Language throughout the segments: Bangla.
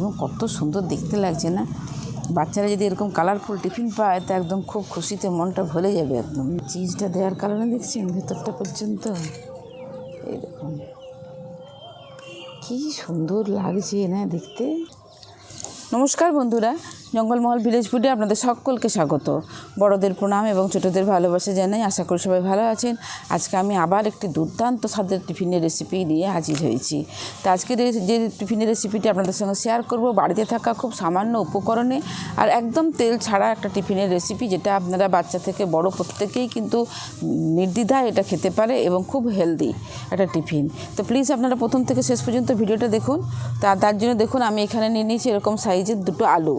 দেখুন কত সুন্দর দেখতে লাগছে না। বাচ্চারা যদি এরকম কালারফুল টিফিন পায় তো একদম খুব খুশিতে মনটা ভরে যাবে একদম। চিজটা দেওয়ার কারণে দেখছেন ভেতরটা পর্যন্ত, এই দেখুন কী সুন্দর লাগছে না দেখতে। নমস্কার বন্ধুরা, জঙ্গলমহল ভিলেজ ফুডে আপনাদের সকলকে স্বাগত। বড়দের প্রণাম এবং ছোটদের ভালোবাসা জানাই। আশা করি সবাই ভালো আছেন। আজকে আমি আবার একটি দুর্দান্ত স্বাদের টিফিনের রেসিপি নিয়ে হাজির হয়েছি। তো আজকে যে টিফিনের রেসিপিটি আপনাদের সঙ্গে শেয়ার করব, বাড়িতে থাকা খুব সামান্য উপকরণে আর একদম তেল ছাড়া একটা টিফিনের রেসিপি, যেটা আপনারা বাচ্চা থেকে বড় প্রত্যেকেই কিন্তু নির্দ্বিধায় এটা খেতে পারে এবং খুব হেলদি একটা টিফিন। তো প্লিজ আপনারা প্রথম থেকে শেষ পর্যন্ত ভিডিওটা দেখুন। তার জন্য দেখুন আমি এখানে নিয়ে নিয়েছি এরকম সাইজের দুটো আলু।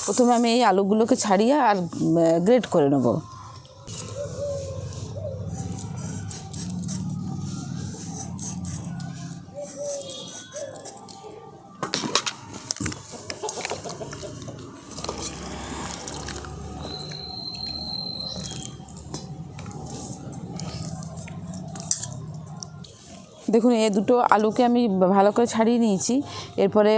প্রথমে আমি এই আলুগুলোকে ছাড়িয়ে আর গ্রেট করে নেব। দেখুন এই দুটো আলুকে আমি ভালো করে ছাড়িয়ে নিয়েছি, এরপরে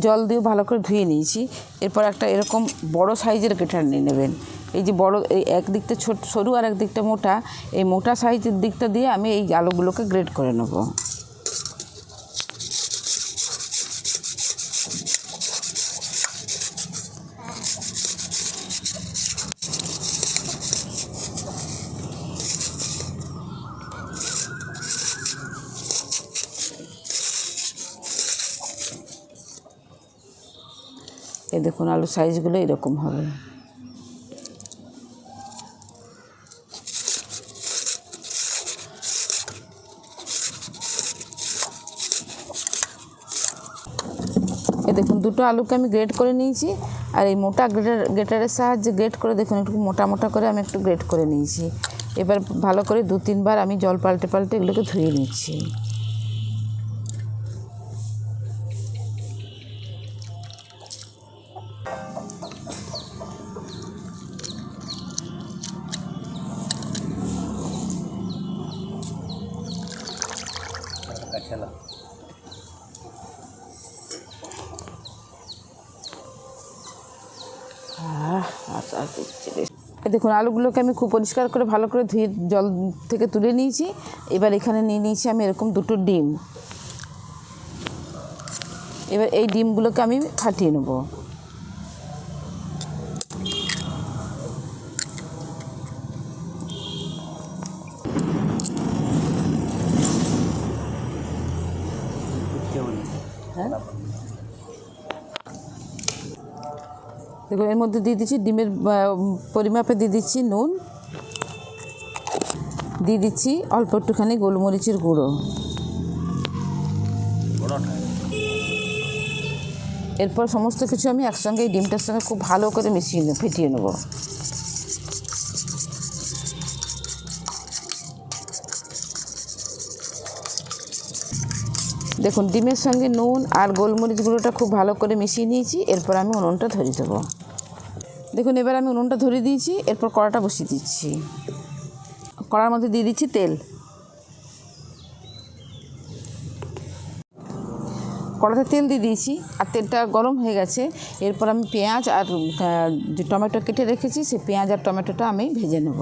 জল দিয়ে ভালো করে ধুয়ে নিয়েছি। এরপর একটা এরকম বড় সাইজের গ্রেটার নিয়ে নেবেন। এই যে বড়, এই একদিকটা সরু আর একদিকটা মোটা, এই মোটা সাইজের দিকটা দিয়ে আমি এই আলুগুলোকে গ্রেট করে নেব। এই দেখুন আলুর সাইজগুলো এরকম হবে। এই দেখুন দুটো আলুকে আমি গ্রেট করে নিয়েছি, আর এই মোটা গ্রেটারের সাহায্যে গ্রেট করে দেখুন একটু মোটা মোটা করে আমি একটু গ্রেট করে নিয়েছি। এবার ভালো করে 2-3 বার আমি জল পাল্টে পাল্টে এগুলোকে ধুয়ে নিচ্ছি। দেখুন আলুগুলোকে আমি খুব পরিষ্কার করে ভালো করে ধুয়ে জল থেকে তুলে নিয়েছি। এবার এখানে নিয়ে নিয়েছি আমি এরকম দুটো ডিম। এবার এই ডিমগুলোকে আমি ফাটিয়ে নেব। দেখুন এর মধ্যে দিয়ে দিচ্ছি ডিমের পরিমাপে দিয়ে দিচ্ছি নুন, দিয়ে দিচ্ছি অল্প একটুখানি গোলমরিচের গুঁড়ো। এরপর সমস্ত কিছু আমি একসঙ্গে এই ডিমটার সঙ্গে খুব ভালো করে ফেটিয়ে নেব। দেখুন ডিমের সঙ্গে নুন আর গোলমরিচ গুঁড়োটা খুব ভালো করে মিশিয়ে নিয়েছি। এরপর আমি উনুনটা ধরিয়ে দেবো। দেখুন এবার আমি উনুনটা ধরিয়ে দিয়েছি। এরপর কড়াটা বসিয়ে দিচ্ছি। কড়ার মধ্যে দিয়ে দিচ্ছি তেল। কড়াতে তেল দিয়ে দিয়েছি আর তেলটা গরম হয়ে গেছে। এরপর আমি পেঁয়াজ আর যে টমেটো কেটে রেখেছি সেই পেঁয়াজ আর টমেটোটা আমি ভেজে নেব।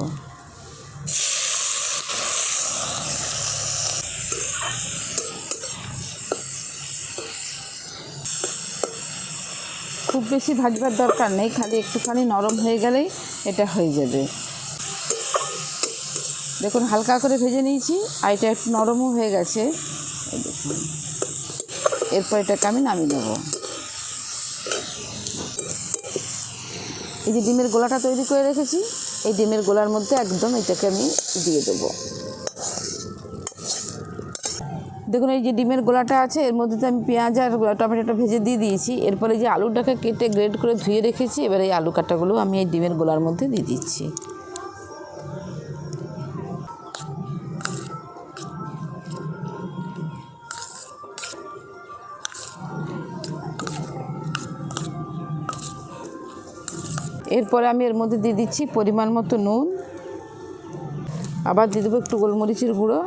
খুব বেশি ভাজবার দরকার নেই, খালি একটুখানি নরম হয়ে গেলেই এটা হয়ে যাবে। দেখুন হালকা করে ভেজে নিয়েছি আর এটা একটু নরমও হয়ে গেছে। দেখুন এরপর এটাকে আমি নামিয়ে নেব। এই যে ডিমের গোলাটা তৈরি করে রেখেছি, এই ডিমের গোলার মধ্যে একদম এটাকে আমি দিয়ে দেবো। দেখুন এই যে ডিমের গোলাটা আছে এর মধ্যে আমি পেঁয়াজ আর টমেটোটা ভেজে দিয়ে দিয়েছি। এরপরে যে আলুটাকে কেটে গ্রেড করে ধুয়ে রেখেছি, এবার এই আলু কাটাগুলো আমি এই ডিমের গোলার মধ্যে দিয়ে দিচ্ছি। এরপরে আমি এর মধ্যে দিয়ে দিচ্ছি পরিমাণ মতো নুন, আবার দিয়ে দেবো একটু গোলমরিচের গুঁড়ো,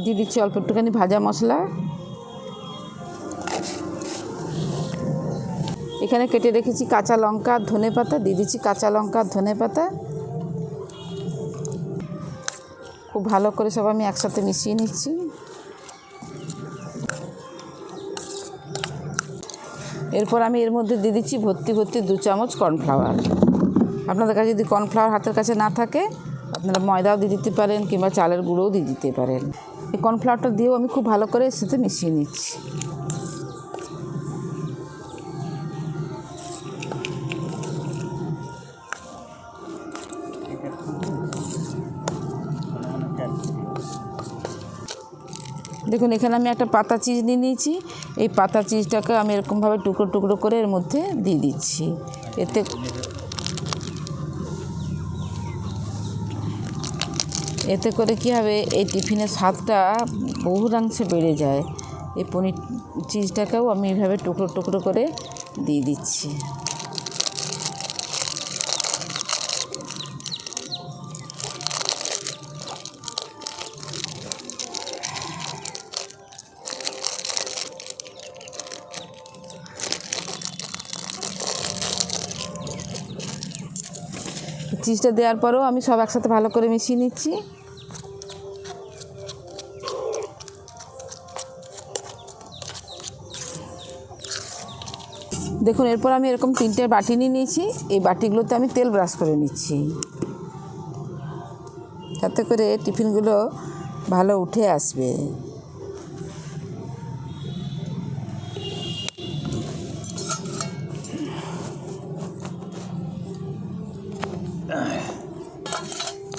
দিয়ে দিচ্ছি অল্প একটুখানি ভাজা মশলা, এখানে কেটে রেখেছি কাঁচা লঙ্কা আর ধনেপাতা, দিয়ে দিচ্ছি কাঁচা লঙ্কা আর ধনেপাতা। খুব ভালো করে সব আমি একসাথে মিশিয়ে নিচ্ছি। এরপর আমি এর মধ্যে দিয়ে দিচ্ছি ভর্তি 2 চামচ কর্নফ্লাওয়ার। আপনাদের কাছে যদি কর্নফ্লাওয়ার হাতের কাছে না থাকে আপনারা ময়দাও দিয়ে দিতে পারেন কিংবা চালের গুঁড়োও দিয়ে দিতে পারেন। এই কর্নফ্লাওয়ারটা দিয়েও আমি খুব ভালো করে এর সাথে মিশিয়ে নিচ্ছি। দেখুন এখানে আমি একটা পাতা চিজ নিয়ে নিয়েছি। এই পাতা চিজটাকে আমি এরকমভাবে টুকরো টুকরো করে এর মধ্যে দিয়ে দিচ্ছি। এতে করে কী হবে, এই টিফিনের স্বাদটা বহুলাংশে বেড়ে যায়। এই পনির চিজটাকেও আমি এইভাবে টুকরো টুকরো করে দিয়ে দিচ্ছি। চিজটা দেওয়ার পরেও আমি সব একসাথে ভালো করে মিশিয়ে নিচ্ছি। দেখুন এরপর আমি এরকম 3টে বাটি নিয়ে নিয়েছি। এই বাটিগুলোতে আমি তেল ব্রাশ করে নিচ্ছি, যাতে করে টিফিনগুলো ভালো উঠে আসবে।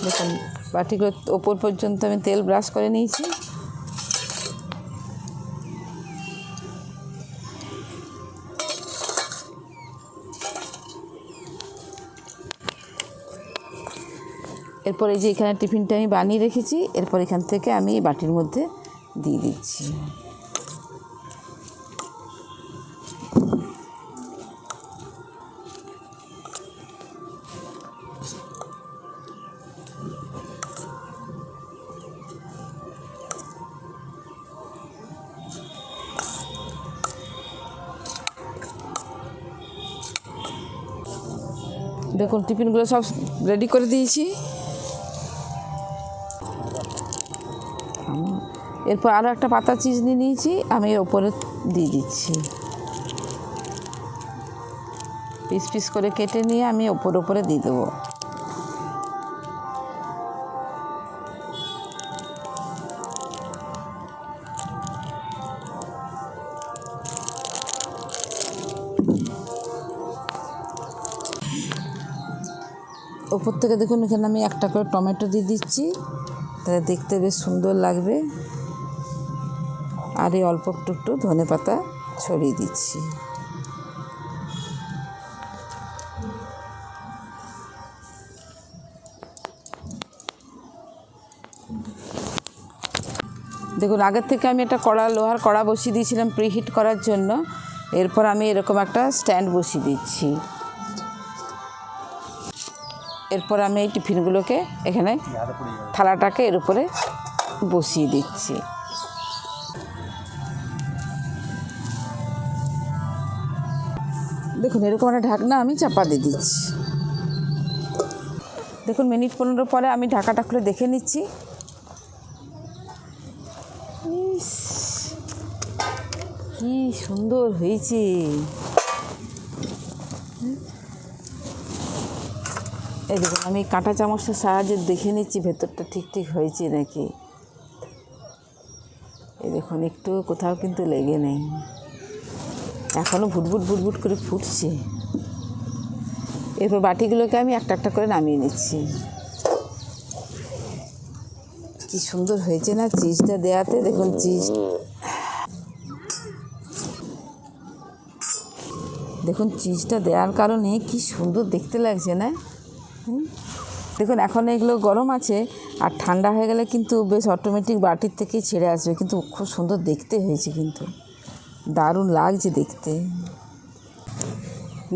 দেখুন বাটিগুলো ওপর পর্যন্ত আমি তেল ব্রাশ করে নিয়েছি। এরপর এই যে এখানে টিফিনটা আমি বানিয়ে রেখেছি, এরপর এখান থেকে আমি এই বাটির মধ্যে দিয়ে দিচ্ছি। দেখুন টিফিনগুলো সব রেডি করে দিয়েছি। এরপর আরও একটা পাতা চিজ নিয়ে নিয়েছি, আমি এর ওপরে দিয়ে দিচ্ছি। পিস পিস করে কেটে নিয়ে আমি ওপরে দিয়ে দেবো। ওপর থেকে দেখুন এখানে আমি একটা করে টমেটো দিয়ে দিচ্ছি, তাহলে দেখতে বেশ সুন্দর লাগবে। আর এই অল্প একটু ধনেপাতা ছড়িয়ে দিচ্ছি। দেখুন আগের থেকে আমি একটা লোহার কড়া বসিয়ে দিয়েছিলাম প্রিহিট করার জন্য। এরপর আমি এরকম একটা স্ট্যান্ড বসিয়ে দিচ্ছি। এরপর আমি এই টিফিনগুলোকে এখানে থালাটাকে এর উপরে বসিয়ে দিচ্ছি। দেখুন এরকম একটা ঢাকনা আমি চাপা দিয়ে দিচ্ছি। দেখুন মিনিট 15 পরে আমি ঢাকাটা খুলে দেখে নিচ্ছি। কি সুন্দর হয়েছে! এই দেখুন আমি কাঁটা চামচের সাহায্যে দেখে নিচ্ছি ভেতরটা ঠিক হয়েছে নাকি। এই দেখুন একটু কোথাও কিন্তু লেগে নেই, এখনও ভুটভুট করে ফুটছে। এরপর বাটিগুলোকে আমি একটা করে নামিয়ে নিচ্ছি। কি সুন্দর হয়েছে না চিজটা দেওয়াতে। দেখুন চিজটা দেওয়ার কারণে কি সুন্দর দেখতে লাগছে না। দেখুন এখন এগুলো গরম আছে, আর ঠান্ডা হয়ে গেলে কিন্তু বেশ অটোমেটিক বাটির থেকেই ছেড়ে আসবে। কিন্তু খুব সুন্দর দেখতে হয়েছে, কিন্তু দারুণ লাগছে দেখতে।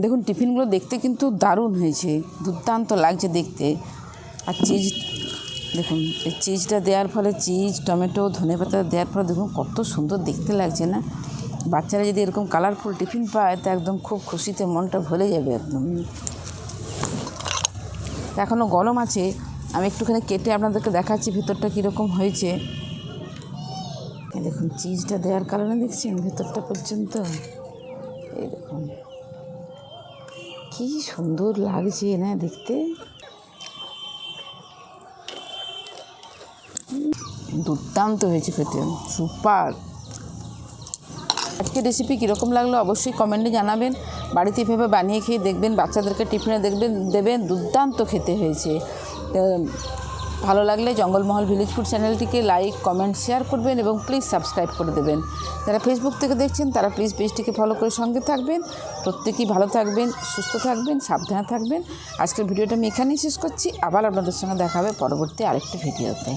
দেখুন টিফিনগুলো দেখতে কিন্তু দারুণ হয়েছে, দুর্দান্ত লাগছে দেখতে। আর চিজ দেখুন, এই চিজটা দেওয়ার ফলে, চিজ টমেটো ধনেপাতা দেওয়ার ফলে দেখুন কত সুন্দর দেখতে লাগছে না। বাচ্চারা যদি এরকম কালারফুল টিফিন পায় তো একদম খুব খুশিতে মনটা ভরে যাবে একদম। এখনও গরম আছে, আমি একটুখানি কেটে আপনাদেরকে দেখাচ্ছি ভেতরটা কীরকম হয়েছে। দেখুন চিজটা দেওয়ার কারণে দেখছেন ভেতরটা পর্যন্ত, এই দেখুন কী সুন্দর লাগছে না দেখতে, দুর্দান্ত হয়েছে খেতে, সুপার। আজকের রেসিপি কীরকম লাগলো অবশ্যই কমেন্টে জানাবেন। বাড়িতে এভাবে বানিয়ে খেয়ে দেখবেন, বাচ্চাদেরকে টিফিনে দেবেন, দুর্দান্ত খেতে হয়েছে। ভালো লাগলে জঙ্গলমহল ভিলেজ ফুড চ্যানেলটিকে লাইক, কমেন্ট, শেয়ার করবেন এবং প্লিজ সাবস্ক্রাইব করে দেবেন। যারা ফেসবুক থেকে দেখছেন তারা প্লিজ পেজটিকে ফলো করে সঙ্গে থাকবেন। প্রত্যেকেই ভালো থাকবেন, সুস্থ থাকবেন, সাবধানে থাকবেন। আজকের ভিডিওটা আমি এখানেই শেষ করছি। আবার আপনাদের সঙ্গে দেখা হবে পরবর্তী আরেকটি ভিডিওতে।